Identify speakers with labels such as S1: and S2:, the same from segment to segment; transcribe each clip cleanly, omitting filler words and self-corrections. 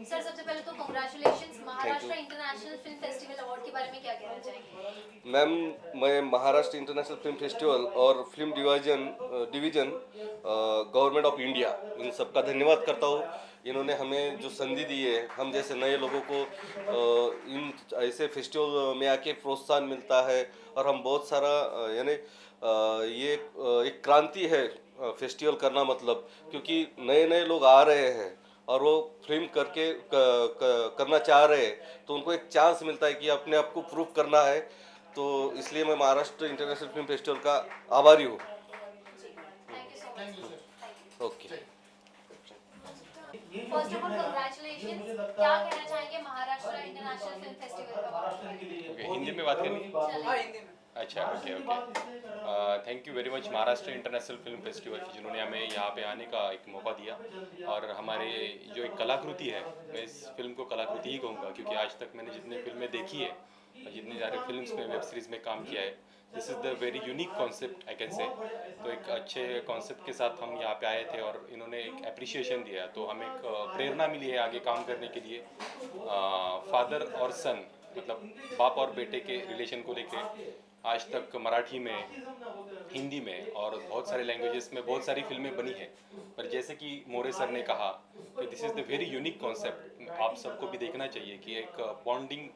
S1: Sir सबसे पहले तो congratulations, Maharashtra international film festival award के बारे में क्या कहना चाहेंगे?
S2: मैम, मैं महाराष्ट्र इंटरनेशनल फिल्म फेस्टिवल और film division government of India in सबका धन्यवाद करता हूँ। इन्होंने हमें जो संधि दी है, हम जैसे नए लोगों को इन ऐसे फेस्टिवल में आके प्रोत्साहन मिलता है और हम बहुत सारा यानी ये एक क्रांति है फेस्टिवल करना, मतलब क्योंकि नए नए लोग आ रहे हैं और वो फिल्म करना चाह रहे हैं, तो उनको एक चांस मिलता है कि अपने आप को प्रूव करना है। तो इसलिए मैं महाराष्ट्र इंटरनेशनल फिल्म फेस्टिवल का आभारी हूँ।
S1: Thank you so much.
S2: Okay.
S1: First of all congratulations, क्या कहना चाहेंगे Maharashtra international film festival award?
S3: Okay, Hindi में बात करनी है? अच्छा, okay okay. Thank you very much Maharashtra international film festival की, जिन्होंने हमें यहाँ पे आने का एक मौका दिया। और हमारे जो एक कलाकृति है, मैं इस फिल्म को कलाकृति ही कहूँगा, क्योंकि आज तक मैंने जितने फिल्में देखी है और जितने सारे फिल्म्स में, वेब सीरीज़ में काम किया है, this is the very unique concept I can say. तो एक अच्छे कॉन्सेप्ट के साथ हम यहाँ पे आए थे और इन्होंने एक अप्रिशिएशन दिया, तो हमें एक प्रेरणा मिली है आगे काम करने के लिए। फादर और सन, मतलब बाप और बेटे के रिलेशन को लेके आज तक मराठी में, हिंदी में और बहुत सारे लैंग्वेजेस में बहुत सारी फिल्में बनी हैं। पर जैसे कि मोरे सर ने कहा कि this is the very unique concept, आप सबको भी देखना चाहिए कि एक बॉन्डिंग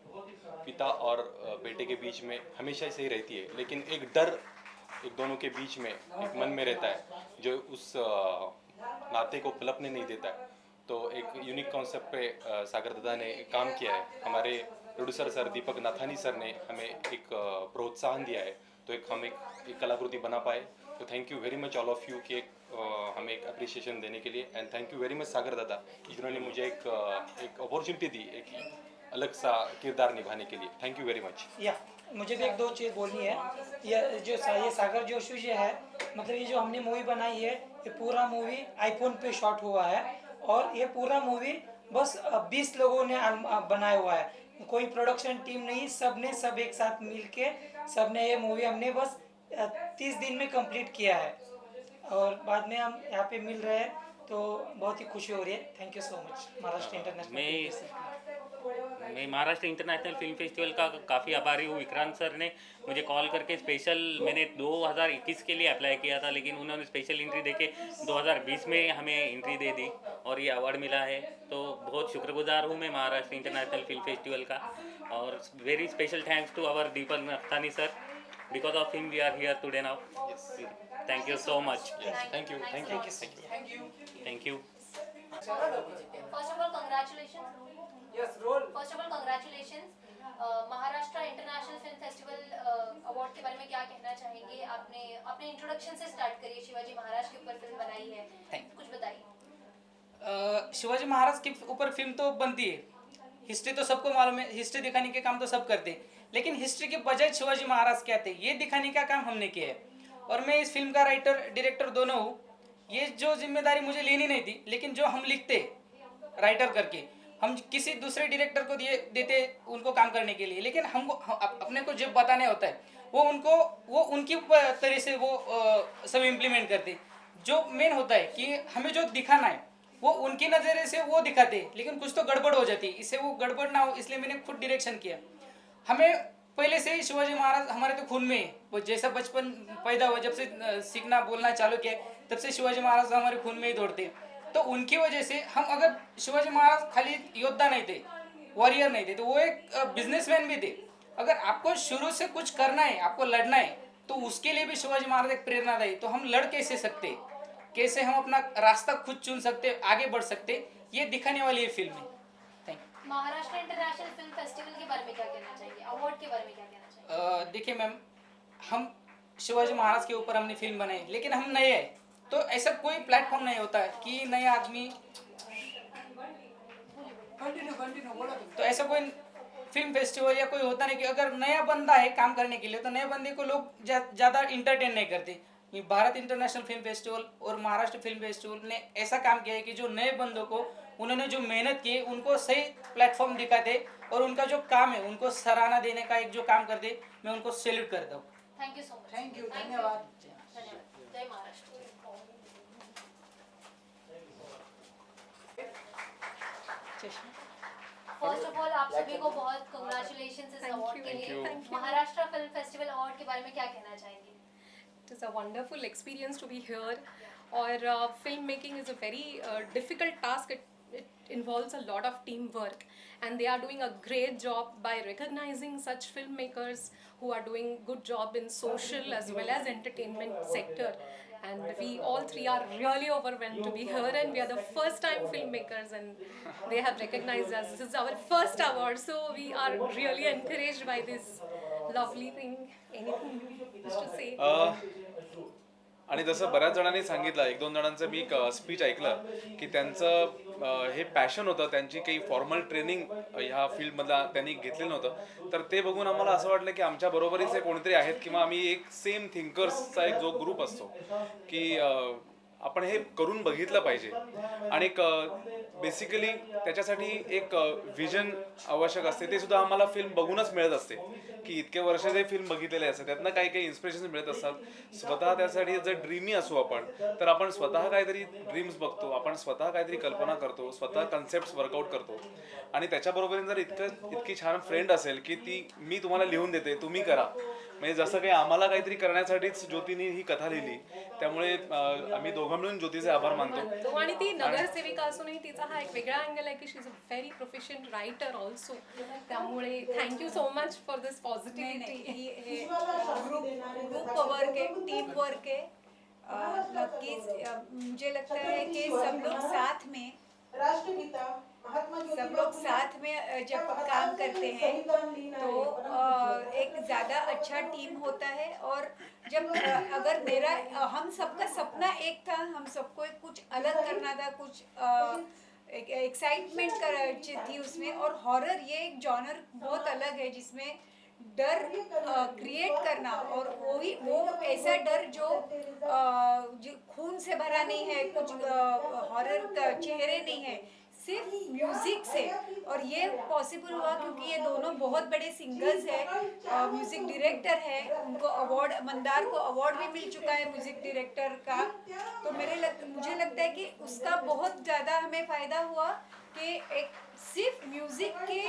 S3: पिता और बेटे के बीच में हमेशा से ही रहती है, लेकिन एक डर एक दोनों के बीच में एक मन में रहता है जो उस नाते को पलपने नहीं देता है। तो एक यूनिक कॉन्सेप्ट पे सागर दादा ने काम किया है। हमारे प्रोड्यूसर सर दीपक नाथानी सर ने हमें एक प्रोत्साहन दिया है, तो हम एक कलाकृति बना पाए। तो thank you very much all of you कि हमें एक अप्रिशिएशन देने के लिए। And thank you very much Sagar दादा, जिन्होंने मुझे एक अपॉर्चुनिटी दी एक अलग सा किरदार निभाने के लिए। Thank you very much.
S4: मुझे भी एक दो चीज़ बोलनी है। ये सागर जोशी जी है, मतलब ये जो हमने मूवी बनाई है, ये पूरा मूवी आईफोन पे शॉट हुआ है और ये पूरा मूवी बस 20 लोगों ने बनाया हुआ है। कोई प्रोडक्शन टीम नहीं, सब एक साथ मिलके सबने ये मूवी हमने बस 30 दिन में कंप्लीट किया है और बाद में हम यहाँ पे मिल रहे हैं, तो बहुत ही खुशी हो रही है। Thank you so much Maharashtra
S5: मैं महाराष्ट्र इंटरनेशनल फिल्म फेस्टिवल का काफ़ी आभारी हूँ। विक्रांत सर ने मुझे कॉल करके स्पेशल, मैंने 2021 के लिए अप्लाई किया था, लेकिन उन्होंने स्पेशल एंट्री देके 2020 में हमें एंट्री दे दी और ये अवार्ड मिला है। तो बहुत शुक्रगुजार हूँ मैं महाराष्ट्र इंटरनेशनल फिल्म फेस्टिवल का। और very special thanks to our Deepak Nathani sir, because of him we are here today now. Thank you so much.
S3: Thank you thank you
S5: thank you.
S1: First of all congratulations. First of all congratulations, Maharashtra international film festival award के बारे में क्या कहना चाहेंगे? आपने अपने introduction से start करिए। शिवाजी महाराज के ऊपर फिल्म बनाई है, कुछ बताइए।
S4: शिवाजी महाराज के ऊपर फिल्म तो बनती है, हिस्ट्री तो सबको मालूम है, हिस्ट्री दिखाने के काम तो सब करते हैं, लेकिन हिस्ट्री के बजाय शिवाजी महाराज क्या थे ये दिखाने का काम हमने किया है। और मैं इस फिल्म का राइटर डायरेक्टर दोनों हूँ। ये जो जिम्मेदारी मुझे लेनी नहीं थी, लेकिन जो हम लिखते राइटर करके हम किसी दूसरे डायरेक्टर को देते उनको काम करने के लिए, लेकिन हमको अपने को जब बताने होता है वो उनकी तरह से वो सब इम्प्लीमेंट करते। जो मेन होता है कि हमें जो दिखाना है वो उनकी नज़रिए से वो दिखाते, लेकिन कुछ तो गड़बड़ हो जाती है, इससे वो गड़बड़ ना हो इसलिए मैंने खुद डायरेक्शन किया। हमें पहले से ही शिवाजी महाराज हमारे तो खून में है, वो जैसा बचपन पैदा हुआ, जब से सीखना बोलना चालू किया तब से शिवाजी महाराज हमारे खून में ही दौड़ते। तो उनकी वजह से हम, अगर शिवाजी महाराज खाली योद्धा नहीं थे, वॉरियर नहीं थे, तो वो एक बिजनेसमैन भी थे। अगर आपको शुरू से कुछ करना है, आपको लड़ना है, तो उसके लिए भी शिवाजी महाराज एक प्रेरणादायी। तो हम लड़ कैसे सकते, कैसे हम अपना रास्ता खुद चुन सकते, आगे बढ़ सकते, ये दिखाने वाली ये फिल्म है। Thank you.
S1: Maharashtra international film festival के बारे में क्या कहना चाहिए? अवार्ड के बारे में क्या कहना चाहिए?
S4: देखिए मैम, हम शिवाजी महाराज के ऊपर हमने फिल्म बनाई, लेकिन हम नए हैं, तो ऐसा कोई प्लेटफॉर्म नहीं होता है कि नए आदमी, तो ऐसा कोई फिल्म फेस्टिवल या कोई होता नहीं कि अगर नया बंदा है काम करने के लिए, तो नए बंदे को लोग ज़्यादा इंटरटेन नहीं करते। ये भारत इंटरनेशनल फिल्म फेस्टिवल और महाराष्ट्र फिल्म फेस्टिवल ने ऐसा काम किया है कि जो नए बंदों को उन्होंने जो मेहनत की उनको सही प्लेटफॉर्म दिखाते और उनका जो काम है उनको सराहना देने का एक जो काम करते, मैं उनको सैल्यूट करता हूँ।
S1: Thank you so much.
S4: Thank you, धन्यवाद।
S1: जय महाराष्ट्र। फर्स्ट ऑफ ऑल आप सभी को बहुत कंग्रेचुलेशंस इस अवार्ड के लिए। महाराष्ट्र फिल्म फेस्टिवल अवार्ड के बारे में क्या कहना चाहेंगे?
S6: It is a wonderful experience to be here. Or filmmaking is a very difficult task. It involves a lot of teamwork, and they are doing a great job by recognizing such filmmakers who are doing good job in social as well as entertainment sector. And we all three are really overwhelmed to be here, and we are the first time filmmakers, and they have recognized us. This is our first award, so we are really encouraged by this lovely thing. Anything you wish to say?
S7: आणि जसं बऱ्याच जणांनी सांगितलं, एक दोन जणांचं मी speech ऐकलं की त्यांचं हे पॅशन होतं, त्यांची काही फॉर्मल ट्रेनिंग ह्या फील्डमधला त्यांनी घेतलेलं नव्हतं. तर ते बघून आम्हाला असं वाटलं की आमच्या बरोबरीचे कोणीतरी आहेत किंवा आम्ही एक सेम थिंकर्सचा एक जो ग्रुप असतो की आपण हे करून बघितलं पाहिजे. आणि बेसिकली त्याच्यासाठी एक विजन आवश्यक असते. ते सुद्धा आम्हाला फिल्म बघूनच मिळत असते की इतके वर्ष जे फिल्म बघितलेले असतात त्यातनं काही काही इन्स्पिरेशन मिळत असतात. स्वतः त्यासाठी जर ड्रीमी असू आपण, तर आपण स्वतः काहीतरी ड्रीम्स बघतो, आपण स्वतः काहीतरी कल्पना करतो, स्वतः कन्सेप्ट वर्कआउट करतो. आणि त्याच्याबरोबरीने जर इतकी छान फ्रेंड असेल की ती मी तुम्हाला लिहून देते, तुम्ही करा, म्हणजे जसं काही आम्हाला काहीतरी करण्यासाठीच ज्योतीने ही कथा लिहिली. त्यामुळे आम्ही दोघं मिळून ज्योतीचे आभार मानतो.
S6: आणि ती नगरसेविका असूनही तिचा हा एक वेगळा अँगल आहे की she is a very professional writer also. त्यामुळे thank you so much for this positivity.
S8: हे ग्रुप वर्क है, टीम वर्क है. नक्कीच मुझे लगता है कि सब लोग साथ में जब काम करते हैं तो एक ज़्यादा अच्छा टीम होता है. और जब अगर हम सबका सपना एक था, हम सबको कुछ अलग करना था, कुछ एक्साइटमेंट थी उसमें. और हॉरर ये एक जॉनर बहुत अलग है जिसमें डर क्रिएट करना, और वो ऐसा डर जो खून से भरा नहीं है, कुछ हॉरर चेहरे नहीं है, सिर्फ म्यूजिक से. और ये पॉसिबल हुआ क्योंकि ये दोनों बहुत बड़े सिंगर्स हैं, म्यूजिक डायरेक्टर है. उनको अवार्ड, मंदार को अवार्ड भी मिल चुका है म्यूजिक डायरेक्टर का. तो मुझे लगता है कि उसका बहुत ज़्यादा हमें फ़ायदा हुआ कि एक सिर्फ म्यूजिक के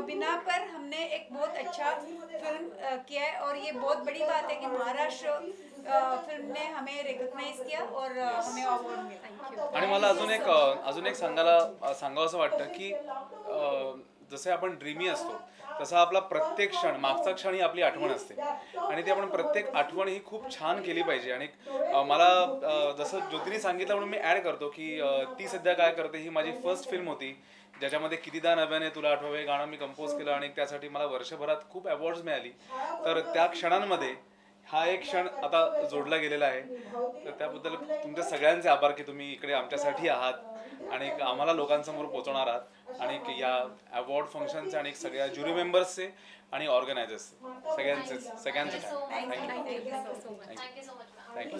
S8: बिना पर हमने एक बहुत अच्छा फिल्म किया है. और ये बहुत बड़ी बात है कि महाराष्ट्र फिल्म ने हमें रिकॉग्नाइज किया और हमें अवॉर्ड मिला.
S7: आणि मला अजून एक सांगावं असं वाटतं की जसे आपण ड्रीमी असतो तसा आपला प्रत्येक क्षण, मागचा क्षण ही आपली आठवण असते. आणि ती आपण प्रत्येक आठवण ही खूप छान केली पाहिजे. आणि मला जसं ज्योतीने सांगितलं म्हणून मी ॲड करतो की ती सध्या काय करते, ही माझी फर्स्ट फिल्म होती ज्याच्यामध्ये कितीदा नव्याने तुला आठवावे गाणं मी कंपोज केलं. आणि त्यासाठी मला वर्षभरात खूप अवॉर्ड्स मिळाली. तर त्या क्षणांमध्ये हा एक क्षण आता जोडला गेलेला आहे. तर त्याबद्दल तुमच्या सगळ्यांचे आभार की तुम्ही इकडे आमच्यासाठी आहात आणि आम्हाला लोकांसमोर पोहोचवणार आहात. आणि या अवॉर्ड फंक्शनचे आणि सगळ्या ज्युरी मेंबर्सचे आणि ऑर्गनायझर्सचे सगळ्यांचे
S1: thank you so much.
S7: Thank you.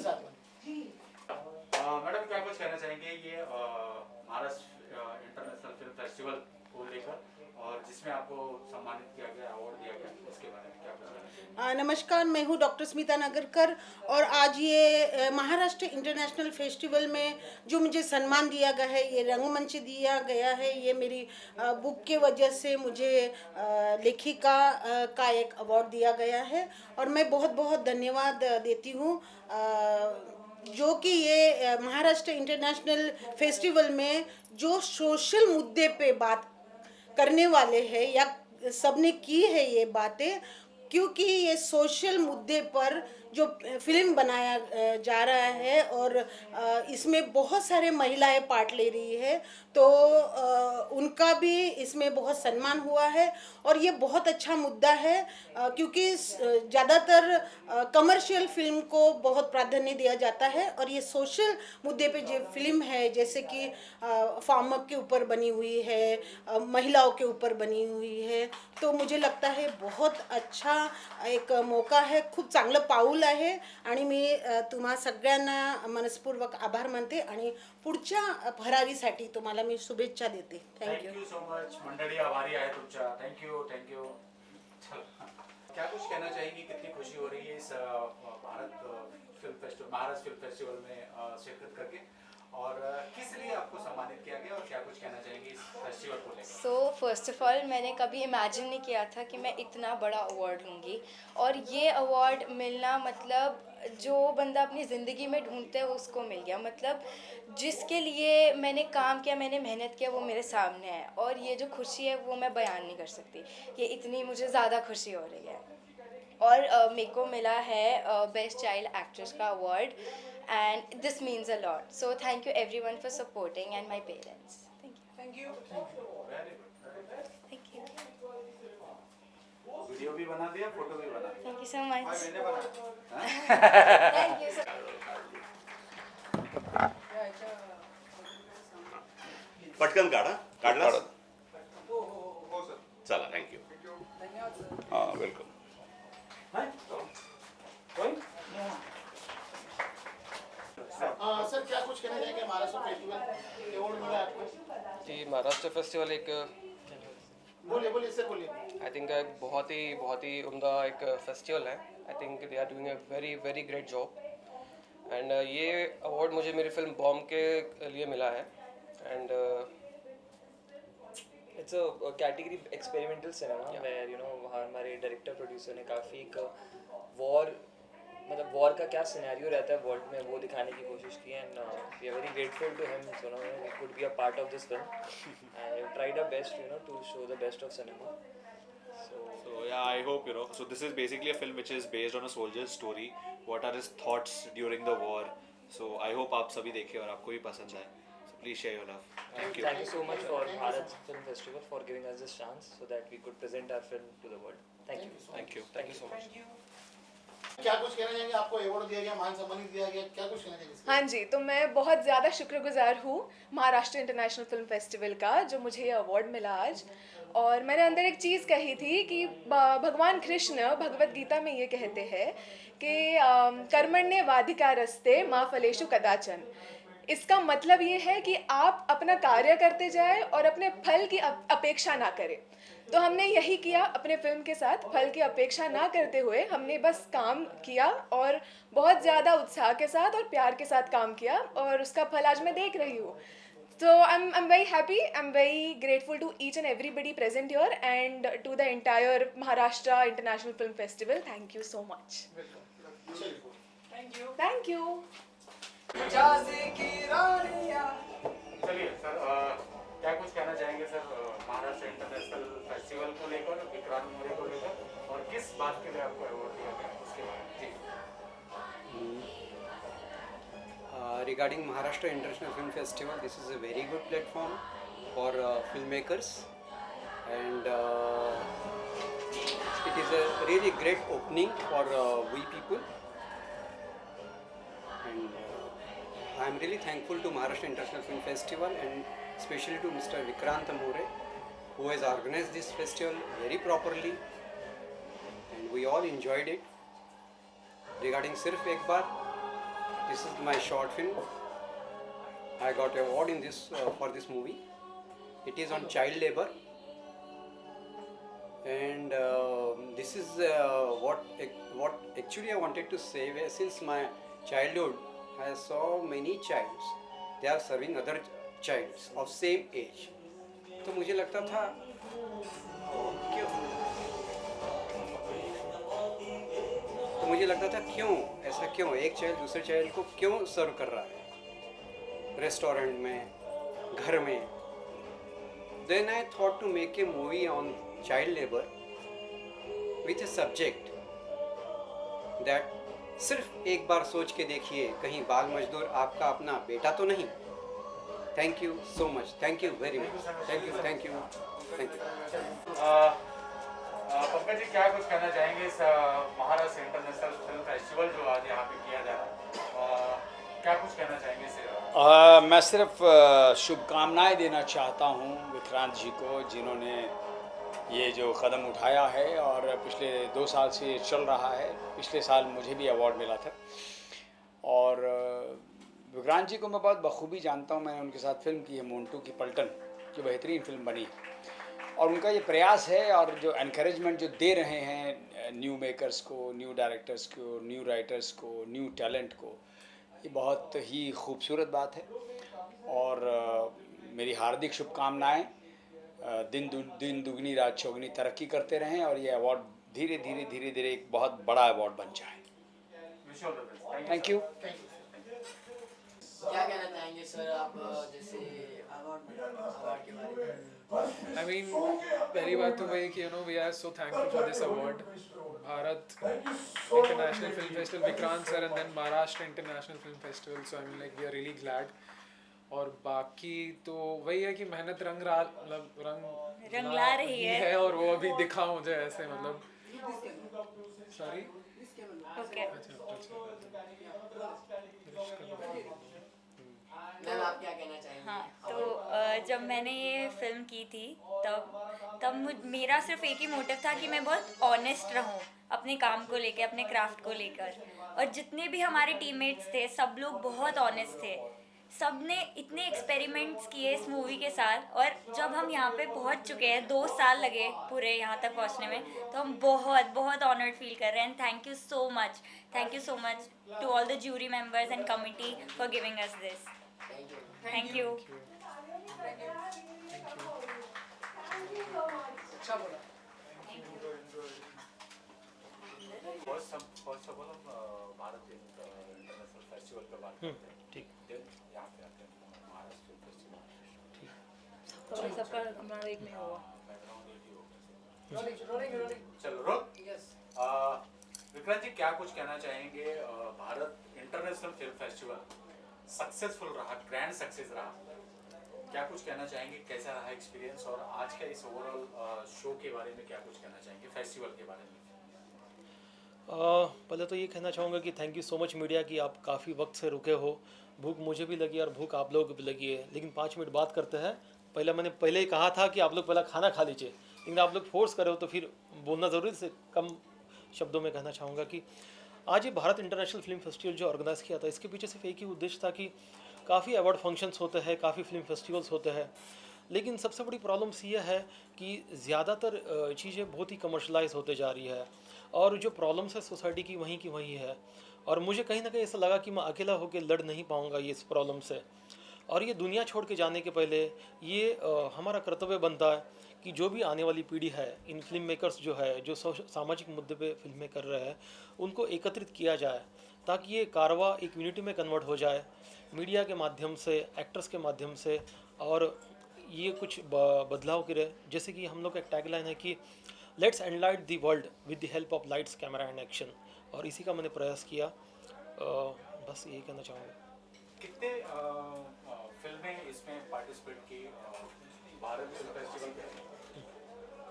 S9: Madam क्या कुछ कहना चाहेंगे ये महाराष्ट्र इंटरनेशनल फिल्म फेस्टिवल को लेकर, और जिसमें आपको सम्मानित किया गया, अवार्ड दिया गया, उसके बारे में क्या कुछ?
S8: नमस्कार, मैं हूँ डॉक्टर स्मिता नगरकर, और आज ये महाराष्ट्र इंटरनेशनल फेस्टिवल में जो मुझे सम्मान दिया गया है, ये रंगमंच दिया गया है, ये मेरी बुक के वजह से मुझे लेखिका का एक अवार्ड दिया गया है. और मैं बहुत बहुत धन्यवाद देती हूँ जो कि ये महाराष्ट्र इंटरनेशनल फेस्टिवल में जो सोशल मुद्दे पे बात करने वाले हैं या सबने की है ये बातें, क्योंकि ये सोशल मुद्दे पर जो फिल्म बनाया जा रहा है और इसमें बहुत सारे महिलाएं पार्ट ले रही है, तो उनका भी इसमें बहुत सम्मान हुआ है. और ये बहुत अच्छा मुद्दा है क्योंकि ज़्यादातर कमर्शियल फिल्म को बहुत प्राधान्य दिया जाता है, और ये सोशल मुद्दे पे जो फिल्म है जैसे कि फार्मर के ऊपर बनी हुई है, महिलाओं के ऊपर बनी हुई है, तो मुझे लगता है बहुत अच्छा एक मौका है, खूप चांगलं पाऊल आहे. आणि मी तुम्हा सगळ्यांना मनस्पूर्वक आभार मानते आणि पुढच्या भरारीसाठी तुम्हाला मी शुभेच्छा देते.
S9: Thank you so much. मंडळी आभारी आहे तुमच्या. थँक्यू. क्या कुछ कहना चाहेंगी, कितनी खुशी हो रही है इस महाराष्ट्र फिल्म फेस्टिवल में शिरकत करके, और किस लिए आपको सम्मानित किया गया और क्या कुछ कहना चाहेंगे इस फेस्टिवल को लेकर?
S10: सो फर्स्ट ऑफ ऑल मैंने कभी इमेजिन नहीं किया था कि मैं इतना बड़ा अवार्ड लूँगी, और ये अवार्ड मिलना मतलब जो बंदा अपनी ज़िंदगी में ढूंढते है उसको मिल गया। मतलब जिसके लिए मैंने काम किया, मैंने मेहनत किया, वो मेरे सामने है, और ये जो खुशी है वो मैं बयान नहीं कर सकती। ये इतनी मुझे ज़्यादा खुशी हो रही है। और मेरे को मिला है बेस्ट चाइल्ड एक्ट्रेस का award, and this means a lot. So thank you everyone for supporting and my parents. Thank you. Thank you.
S9: Video भी बना दिया, फोटो भी बना दिया।
S10: Thank you so much.
S9: मैंने बना।
S10: थैंक यू सो
S11: पटकन काढलास? चला, थँक्यू. हां, वेलकम.
S12: सर क्या कुछ कहना चाहेंगे महाराष्ट्र फेस्टिवल अवार्ड मिला आपको?
S13: जी, महाराष्ट्र फेस्टिवल एक
S12: बोलिए सर बोलिए।
S13: आई थिंक एक बहुत ही उम्दा एक फेस्टिवल है। I think they are doing a very great job, and ये अवार्ड मुझे मेरी फिल्म बॉम्ब के लिए मिला है। And
S14: it's a category experimental cinema where you know वहाँ हमारे डायरेक्टर प्रोड्यूसर ने काफ़ी एक वॉर का क्या सिनेरियो रहता है वर्ल्ड में वो दिखाने की कोशिश की, and we are very grateful to him so no we could be a part of this film and we tried our best you know to show the best of cinema.
S9: So yeah, I hope So this is basically a film which is based on a soldier's story. What are his thoughts during the war? So I hope आप सभी देखें और आपको भी पसंद आए. So please share your love. Thank you.
S14: Thank you so much for Bharat Film Festival for giving us this chance so that we could present our film to the world. Thank you.
S9: Thank you.
S13: Thank you so much.
S12: क्या कुछ कहना चाहेंगे? आपको award दिया गया, मान सम्मानित दिया गया, क्या कुछ कहना चाहेंगे?
S15: हाँ जी, तो मैं बहुत ज़्यादा शुक्रगुजार हूँ महाराष्ट्र इंटरनेशनल फिल्म फेस्टिवल का जो मुझे ये अवार्ड मिला आज। और मैंने अंदर एक चीज़ कही थी कि भगवान कृष्ण भगवत गीता में ये कहते हैं कि कर्मण्ये वाधिकारस्ते मा फलेषु कदाचन। इसका मतलब ये है कि आप अपना कार्य करते जाएं और अपने फल की अपेक्षा ना करें। तो हमने यही किया अपने फिल्म के साथ, फल की अपेक्षा ना करते हुए हमने बस काम किया और बहुत ज़्यादा उत्साह के साथ और प्यार के साथ काम किया, और उसका फल आज मैं देख रही हूँ. So I'm very happy. I'm very grateful to each and everybody present here and to the entire Maharashtra International Film Festival. Thank you so much. Thank you.
S9: चलिए सर, क्या कुछ कहना चाहेंगे सर महाराष्ट्र इंटरनेशनल फेस्टिवल को लेकर, विक्रांत मोरे को लेकर, और किस बात के लिए आपको अवार्ड दिया गया उसके बारे में?
S16: Regarding Maharashtra International Film Festival, this is a very good platform for filmmakers, and it is a really great opening for we people, and I am really thankful to Maharashtra International Film Festival and especially to Mr. Vikrant More, who has organized this festival very properly, and we all enjoyed it. Regarding Sirf Ek Baar, this is my short film. I got an award in this for this movie. It is on child labor, and this is what actually I wanted to say. Since my childhood, I saw many childs. They are serving other childs of same age. तो मुझे लगता था क्यों ऐसा क्यों एक child दूसरे child को क्यों सर्व कर रहा है रेस्टोरेंट में, घर में. Then I thought to make a movie on child labor with a subject that सिर्फ एक बार सोच के देखिए, कहीं बाल मजदूर आपका अपना बेटा तो नहीं. Thank you so much. Thank you very much. Thank you.
S9: Pankaj ji, क्या कुछ कहना चाहेंगे इस महाराष्ट्र इंटरनेशनल फिल्म फेस्टिवल जो आज यहाँ पे किया जा रहा है, क्या कुछ कहना चाहेंगे इसे?
S17: मैं सिर्फ शुभकामनाएं देना चाहता हूँ विक्रांत जी को, जिन्होंने ये जो कदम उठाया है और पिछले 2 साल से चल रहा है. पिछले साल मुझे भी अवार्ड मिला था, और विक्रांत जी को मैं बहुत बखूबी जानता हूँ. मैंने उनके साथ फिल्म की है मोंटू की पलटन, जो बेहतरीन फिल्म बनी, और उनका ये प्रयास है और जो एनकरेजमेंट जो दे रहे हैं न्यू मेकर्स को, न्यू डायरेक्टर्स को, न्यू राइटर्स को, न्यू टैलेंट को, ये बहुत ही खूबसूरत बात है. और मेरी हार्दिक शुभकामनाएं। दिन दुगनी रात चौगनी तरक्की करते रहें और ये अवार्ड धीरे धीरे एक बहुत बड़ा अवार्ड बन जाए। Thank you.
S18: क्या कहना चाहेंगे सर आप जैसे अवार्ड के बारे में?
S19: I mean, पहली बात तो वही कि we are so thankful for this award. Bharat International Film Festival, Vikrant sir, and then Maharashtra International Film Festival. So I mean, like, we are really glad. और बाकी तो वही है कि मेहनत रंग ला रही है और वो अभी दिखा मुझे ऐसे मतलब सॉरी
S18: ओके मैम आप क्या कहना चाहेंगे?
S20: हाँ तो जब मैंने ये फिल्म की थी तब मेरा सिर्फ एक ही मोटिव था कि मैं बहुत ऑनेस्ट रहूं अपने काम को लेकर, अपने क्राफ्ट को लेकर। और जितने भी हमारे टीममेट्स थे सब लोग बहुत ऑनेस्ट थे। सब ने इतने एक्सपेरिमेंट्स किए इस मूवी के साथ और जब हम यहाँ पे पहुँच चुके हैं 2 साल लगे पूरे यहाँ तक पहुँचने में, तो हम बहुत बहुत ऑनर्ड फील कर रहे हैं। And thank you so much to all the jury members and committee for giving us this. Thank you.
S21: First of all हम भारत इंटरनेशनल फेस्टिवल पे बात करते हैं। ठीक है, यहाँ पे आते हैं महाराष्ट्र फेस्टिवल। ठीक
S22: तो सबका हमारा एक में होगा।
S21: चलो रोक। विक्रांत जी क्या कुछ कहना चाहेंगे? Bharat international film festival successful रहा, ग्रैंड सक्सेस रहा, क्या कुछ कहना चाहेंगे? कैसा रहा एक्सपीरियंस और आज का इस ओवरऑल शो के बारे में क्या कुछ कहना चाहेंगे, फेस्टिवल के बारे में?
S23: पहले तो ये कहना चाहूँगा कि thank you so much media कि आप काफ़ी वक्त से रुके हो। भूख मुझे भी लगी और भूख आप लोगों को भी लगी है, लेकिन 5 मिनट बात करते हैं। मैंने पहले ही कहा था कि आप लोग पहले खाना खा लीजिए, लेकिन आप लोग फोर्स करे हो तो फिर बोलना ज़रूरी से कम शब्दों में कहना चाहूँगा कि आज ये भारत इंटरनेशनल फिल्म फेस्टिवल जो ऑर्गेनाइज़ किया था, इसके पीछे सिर्फ एक ही उद्देश्य था कि काफ़ी अवार्ड फंक्शंस होते हैं, काफ़ी फिल्म फेस्टिवल्स होते हैं, लेकिन सबसे बड़ी प्रॉब्लम्स ये है कि ज़्यादातर चीज़ें बहुत ही कमर्शलाइज होते जा रही है और जो प्रॉब्लम्स है सोसाइटी की वही है। और मुझे कहीं ना कहीं ऐसा लगा कि मैं अकेला होकर लड़ नहीं पाऊँगा ये इस प्रॉब्लम से, और ये दुनिया छोड़ के जाने के पहले ये हमारा कर्तव्य बनता है कि जो भी आने वाली पीढ़ी है, इन फिल्म मेकर्स जो है जो सामाजिक मुद्दे पे फिल्में कर रहे हैं, उनको एकत्रित किया जाए ताकि ये कारवा एक यूनिटी में कन्वर्ट हो जाए, मीडिया के माध्यम से, एक्टर्स के माध्यम से, और ये कुछ बदलाव करे। जैसे कि हम लोग का एक टैगलाइन है कि let's एनलाइट the world with the help of lights, camera and action, और इसी का मैंने प्रयास किया। बस यही कहना चाहूँगा।
S21: कितने फिल्में इसमें पार्टिसिपेट की भारत फिल्म फेस्टिवल में,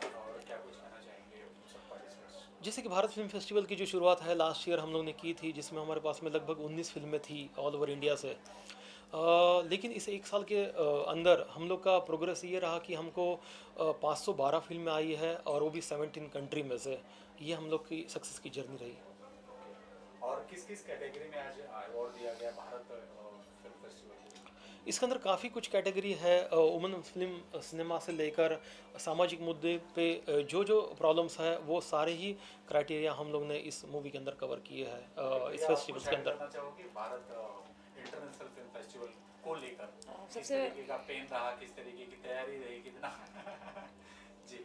S21: और क्या कुछ कहना चाहेंगे सब पार्टिसिपेंट्स?
S23: जैसे कि भारत फिल्म फेस्टिवल की जो शुरुआत है लास्ट ईयर हम लोग ने की थी, जिसमें हमारे पास में लगभग 19 फिल्में थी ऑल ओवर इंडिया से। लेकिन इस 1 साल के अंदर हम लोग का प्रोग्रेस ये रहा कि हमको 512 फिल्में आई है और वो भी 17 कंट्री में से। ये हम लोग की सक्सेस की जर्नी रही।
S21: और किस किस कैटेगरी में आज अवार्ड दिया गया भारत फिल्म फेस्टिवल?
S23: इसके अंदर काफ़ी कुछ कैटेगरी है, वुमेन फिल्म सिनेमा से लेकर सामाजिक मुद्दे पे जो प्रॉब्लम्स है वो सारे ही क्राइटेरिया हम लोग ने इस मूवी के अंदर कवर किए हैं इस फेस्टिवल के अंदर।
S21: भारत इंटरनेशनल फिल्म फेस्टिवल को लेकर किस
S22: सबसे
S21: तरीके का पेन रहा, किस तरीके की तैयारी रही, कितना जी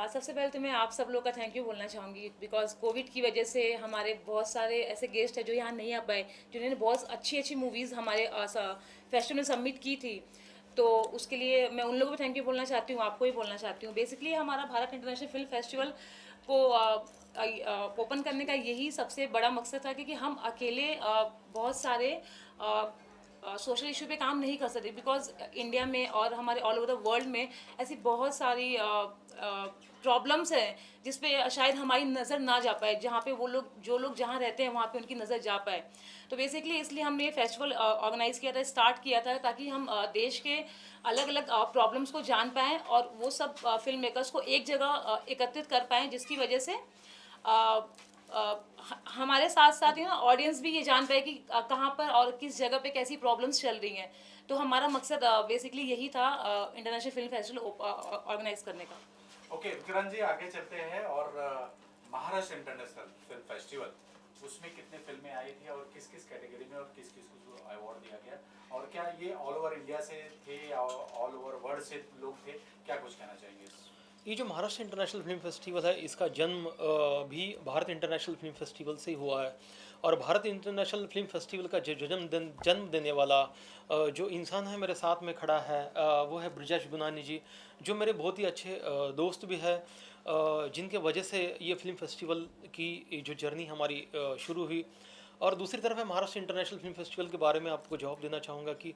S22: सबसे पहले तो मैं आप सब लोग का थैंक यू बोलना चाहूँगी, बिकॉज कोविड की वजह से हमारे बहुत सारे ऐसे गेस्ट हैं जो यहाँ नहीं आ पाए, जिन्होंने बहुत अच्छी मूवीज़ हमारे फेस्टिवल में सबमिट की थी। तो उसके लिए मैं उन लोगों को थैंक यू बोलना चाहती हूँ, आपको भी बोलना चाहती हूँ। बेसिकली हमारा भारत इंटरनेशनल फिल्म फेस्टिवल को ओपन करने का यही सबसे बड़ा मकसद था, क्योंकि हम अकेले बहुत सारे सोशल इशू पे काम नहीं कर सकते, बिकॉज इंडिया में और हमारे ऑल ओवर द वर्ल्ड में ऐसी बहुत सारी प्रॉब्लम्स हैं जिस पे शायद हमारी नज़र ना जा पाए, जहाँ पे जो लोग जहाँ रहते हैं वहाँ पे उनकी नज़र जा पाए। तो बेसिकली इसलिए हमने ये फेस्टिवल ऑर्गेनाइज़ किया था, स्टार्ट किया था, ताकि हम देश के अलग अलग प्रॉब्लम्स को जान पाएँ और वो सब फिल्म मेकर्स को एक जगह एकत्रित कर पाएँ, जिसकी वजह से हमारे साथ साथ ऑडियंस भी ये जान पाए कि कहाँ पर और किस जगह पे कैसी प्रॉब्लम्स चल रही हैं। तो हमारा मकसद बेसिकली यही था इंटरनेशनल फिल्म फेस्टिवल ऑर्गेनाइज करने का।
S21: ओके विक्रांत जी, आगे चलते हैं और महाराष्ट्र इंटरनेशनल फिल्म फेस्टिवल उसमें कितने फिल्में आई थी और किस किस कैटेगरी में और किस किस को अवार्ड दिया गया, और क्या ये ऑल ओवर इंडिया से थे या ऑल ओवर वर्ल्ड से लोग थे, क्या कुछ कहना चाहेंगे?
S23: ये जो महाराष्ट्र इंटरनेशनल फिल्म फेस्टिवल है, इसका जन्म भी भारत इंटरनेशनल फिल्म फेस्टिवल से ही हुआ है। और भारत इंटरनेशनल फिल्म फेस्टिवल का जो जन्म देने वाला जो इंसान है मेरे साथ में खड़ा है, वो है ब्रिजेश गुनानी जी, जो मेरे बहुत ही अच्छे दोस्त भी है, जिनके वजह से ये फिल्म फेस्टिवल की जो जर्नी हमारी शुरू हुई। और दूसरी तरफ है महाराष्ट्र इंटरनेशनल फिल्म फेस्टिवल के बारे में आपको जवाब देना चाहूँगा कि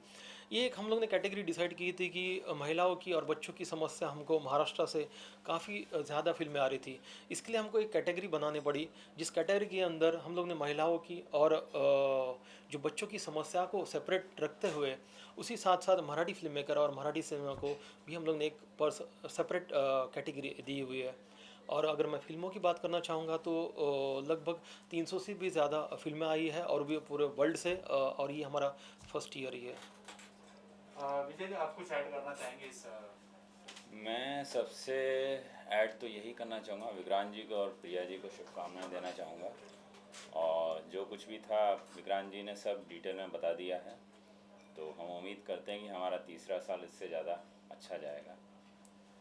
S23: ये एक हम लोग ने कैटेगरी डिसाइड की थी कि महिलाओं की और बच्चों की समस्या हमको महाराष्ट्र से काफ़ी ज़्यादा फिल्में आ रही थी। इसके लिए हमको एक कैटेगरी बनानी पड़ी, जिस कैटेगरी के अंदर हम लोग ने महिलाओं की और जो बच्चों की समस्या को सेपरेट रखते हुए उसी साथ साथ मराठी फिल्म मेकर और मराठी सिनेमा को भी हम लोग ने एक सेपरेट कैटेगरी दी हुई है। और अगर मैं फिल्मों की बात करना चाहूँगा तो लगभग 300 से भी ज़्यादा फिल्में आई है और भी पूरे वर्ल्ड से, और ये हमारा फर्स्ट ईयर ही है।
S21: विजय जी, आप कुछ ऐड करना चाहेंगे इस?
S2: मैं सबसे ऐड तो यही करना चाहूँगा, विक्रांत जी को और प्रिया जी को शुभकामनाएं देना चाहूँगा। और जो कुछ भी था विक्रांत जी ने सब डिटेल में बता दिया है, तो हम उम्मीद करते हैं कि हमारा तीसरा साल इससे ज़्यादा अच्छा जाएगा।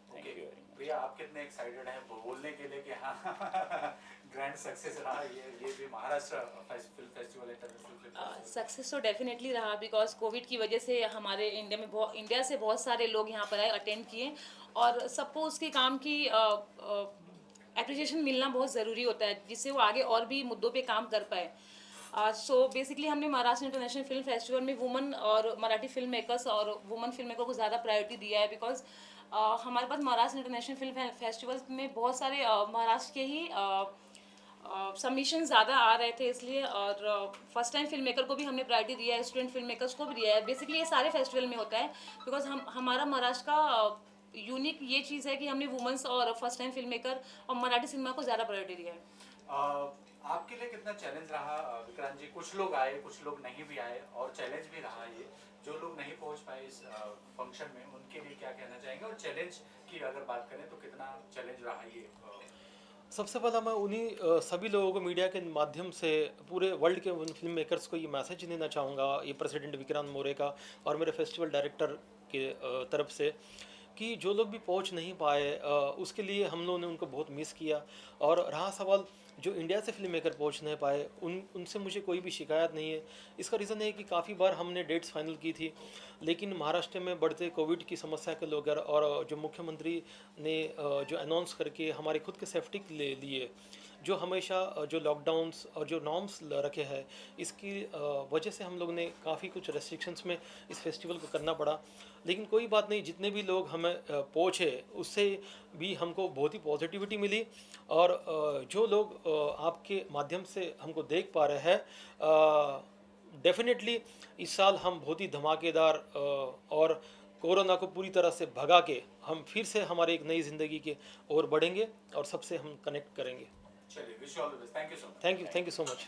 S2: Thank you very much.
S21: Priya, आप कितने एक्साइटेड हैं बोलने के लिए कि हाँ ग्रैंड सक्सेस रहा ये भी Maharashtra film festival international?
S22: Success तो डेफिनेटली रहा, बिकॉज कोविड की वजह से हमारे इंडिया से बहुत सारे लोग यहाँ पर आए, अटेंड किए, और सबको उसके काम की एप्रिसिएशन मिलना बहुत ज़रूरी होता है, जिससे वो आगे और भी मुद्दों पे काम कर पाए। सो बेसिकली हमने महाराष्ट्र इंटरनेशनल फिल्म फेस्टिवल में वुमन और मराठी फिल्म मेकर्स और वुमन फिल्म मेकर को ज़्यादा प्रायोरिटी दिया है, बिकॉज हमारे पास महाराष्ट्र इंटरनेशनल फिल्म फेस्टिवल में बहुत सारे महाराष्ट्र के ही सबमिशन ज़्यादा आ रहे थे, इसलिए। और फर्स्ट टाइम फिल्म मेकर को भी हमने प्रायोरिटी दिया है, स्टूडेंट फिल्म मेकर्स को भी दिया है। बेसिकली ये सारे फेस्टिवल में होता है, बिकॉज हमारा महाराष्ट्र का यूनिक ये चीज़ है कि हमने वुमेंस और फर्स्ट टाइम फिल्म मेकर और मराठी सिनेमा को ज़्यादा प्रायोरिटी दिया है।
S21: आपके लिए कितना चैलेंज रहा विक्रांत जी? कुछ लोग आए, कुछ लोग नहीं भी आए, और चैलेंज भी रहा ये, जो लोग नहीं पहुंच पाए इस फंक्शन में, उनके लिए क्या कहना चाहेंगे? और चैलेंज की अगर बात करें तो कितना चैलेंज रहा ये?
S23: सबसे पहला मैं उन्हीं सभी लोगों को मीडिया के माध्यम से पूरे वर्ल्ड के उन फिल्म मेकर्स को ये मैसेज देना चाहूँगा, ये प्रेसिडेंट विक्रांत मोरे का और मेरे फेस्टिवल डायरेक्टर के तरफ से, कि जो लोग भी पहुंच नहीं पाए उसके लिए हम लोगों ने उनको बहुत मिस किया। और रहा सवाल जो इंडिया से फिल्म मेकर पहुंच नहीं पाए, उनसे मुझे कोई भी शिकायत नहीं है। इसका रीज़न है कि काफ़ी बार हमने डेट्स फाइनल की थी, लेकिन महाराष्ट्र में बढ़ते कोविड की समस्या के लेकर और जो मुख्यमंत्री ने जो अनाउंस करके हमारे खुद के सेफ्टी के लिए जो हमेशा जो लॉकडाउन्स और जो नॉर्म्स रखे हैं, इसकी वजह से हम लोग ने काफ़ी कुछ रेस्ट्रिक्शंस में इस फेस्टिवल को करना पड़ा। लेकिन कोई बात नहीं, जितने भी लोग हमें पहुँचे उससे भी हमको बहुत ही पॉजिटिविटी मिली। और जो लोग आपके माध्यम से हमको देख पा रहे हैं, डेफिनेटली इस साल हम बहुत ही धमाकेदार और कोरोना को पूरी तरह से भगा के हम फिर से हमारे एक नई ज़िंदगी के ओर बढ़ेंगे और सबसे हम कनेक्ट करेंगे।
S21: चलिए, wish you all the best. Thank you so much.
S23: Thank you so much.